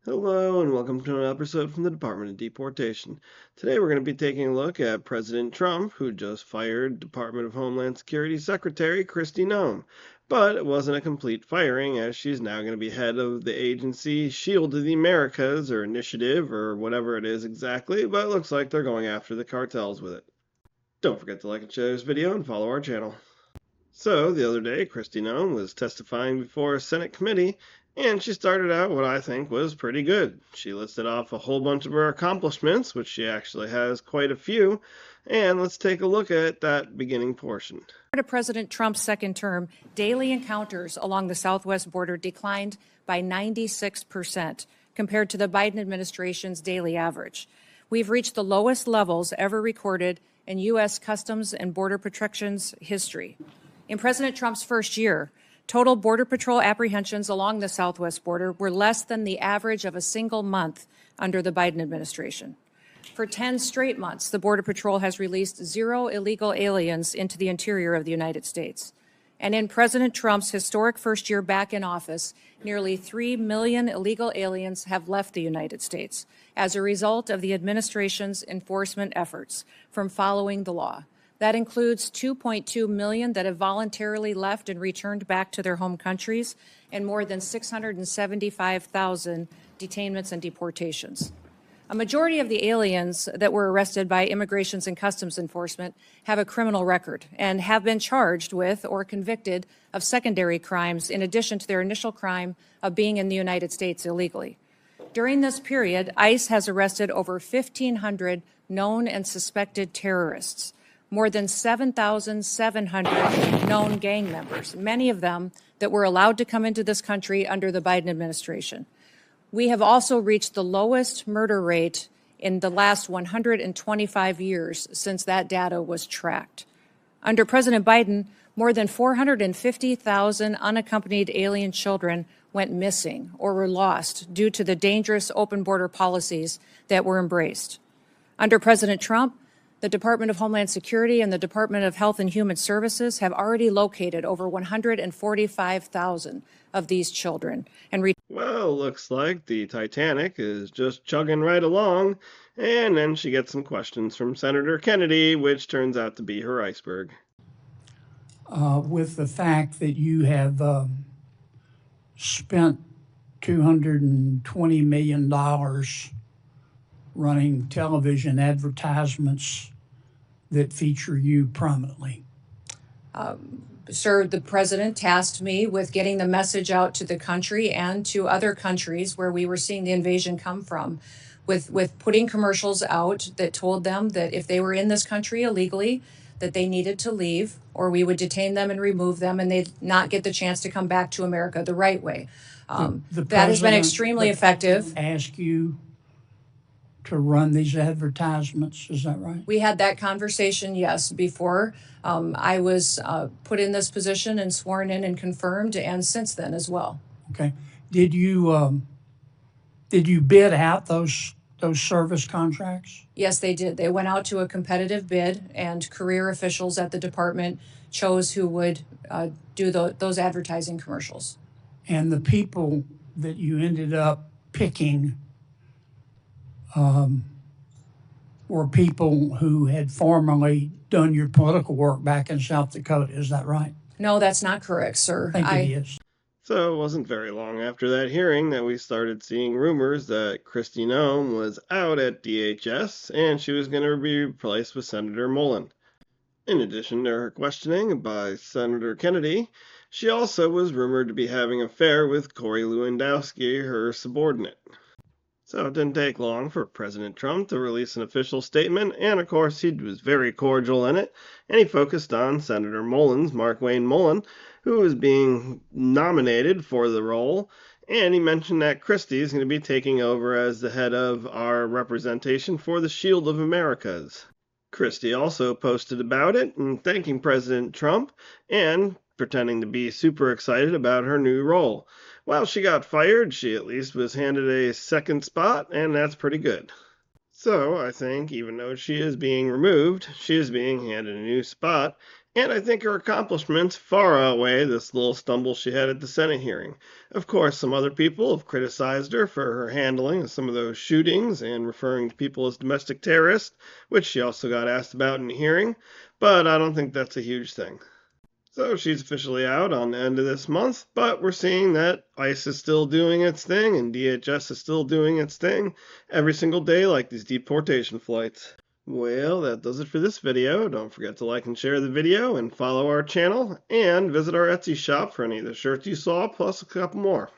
Hello and welcome to an episode from the Department of Deportation. Today we're going to be taking a look at President Trump, who just fired Department of Homeland Security Secretary Kristi Noem. But it wasn't a complete firing, as she's now going to be head of the agency Shield of the Americas, or Initiative, or whatever it is exactly, but it looks like they're going after the cartels with it. Don't forget to like and share this video and follow our channel. So, the other day, Kristi Noem was testifying before a Senate committee, and she started out what I think was pretty good. She listed off a whole bunch of her accomplishments, which she actually has quite a few, and let's take a look at that beginning portion. To President Trump's second term, daily encounters along the southwest border declined by 96% compared to the Biden administration's daily average. We've reached the lowest levels ever recorded in U.S. Customs and Border Protection's history. In President Trump's first year, total Border Patrol apprehensions along the southwest border were less than the average of a single month under the Biden administration. For 10 straight months, the Border Patrol has released 0 illegal aliens into the interior of the United States. And in President Trump's historic first year back in office, nearly 3 million illegal aliens have left the United States as a result of the administration's enforcement efforts from following the law. That includes 2.2 million that have voluntarily left and returned back to their home countries, and more than 675,000 detainments and deportations. A majority of the aliens that were arrested by Immigrations and Customs Enforcement have a criminal record and have been charged with or convicted of secondary crimes in addition to their initial crime of being in the United States illegally. During this period, ICE has arrested over 1,500 known and suspected terrorists, more than 7,700 known gang members, many of them that were allowed to come into this country under the Biden administration. We have also reached the lowest murder rate in the last 125 years since that data was tracked. Under President Biden, more than 450,000 unaccompanied alien children went missing or were lost due to the dangerous open border policies that were embraced. Under President Trump, the Department of Homeland Security and the Department of Health and Human Services have already located over 145,000 of these children. Well, looks like the Titanic is just chugging right along, and then she gets some questions from Senator Kennedy, which turns out to be her iceberg. With the fact that you have spent $220 million running television advertisements that feature you prominently. Sir, the president tasked me with getting the message out to the country and to other countries where we were seeing the invasion come from, with putting commercials out that told them that if they were in this country illegally, that they needed to leave, or we would detain them and remove them, and they'd not get the chance to come back to America the right way. That has been extremely effective. Ask you to run these advertisements, is that right? We had that conversation, yes, before I was put in this position and sworn in and confirmed, and since then as well. Okay. Did you bid out those service contracts? Yes, they did. They went out to a competitive bid, and career officials at the department chose who would do those advertising commercials. And the people that you ended up picking were people who had formerly done your political work back in South Dakota. Is that right? No, that's not correct, sir. I think it is. So it wasn't very long after that hearing that we started seeing rumors that Kristi Noem was out at DHS and she was going to be replaced with Senator Mullen. In addition to her questioning by Senator Kennedy, she also was rumored to be having an affair with Corey Lewandowski, her subordinate. So it didn't take long for President Trump to release an official statement, and of course he was very cordial in it, and he focused on Senator Mullen's, Mark Wayne Mullen, who was being nominated for the role, and he mentioned that Kristi is going to be taking over as the head of our representation for the Shield of Americas. Kristi also posted about it and thanking President Trump and pretending to be super excited about her new role. While she got fired, she at least was handed a second spot, and that's pretty good. So I think even though she is being removed, she is being handed a new spot, And I think her accomplishments far outweigh this little stumble she had at the Senate hearing. Of course, some other people have criticized her for her handling of some of those shootings and referring to people as domestic terrorists, which she also got asked about in the hearing, but I don't think that's a huge thing. So she's officially out on the end of this month, but we're seeing that ICE is still doing its thing and DHS is still doing its thing every single day, like these deportation flights. Well, that does it for this video. Don't forget to like and share the video and follow our channel and visit our Etsy shop for any of the shirts you saw, plus a couple more.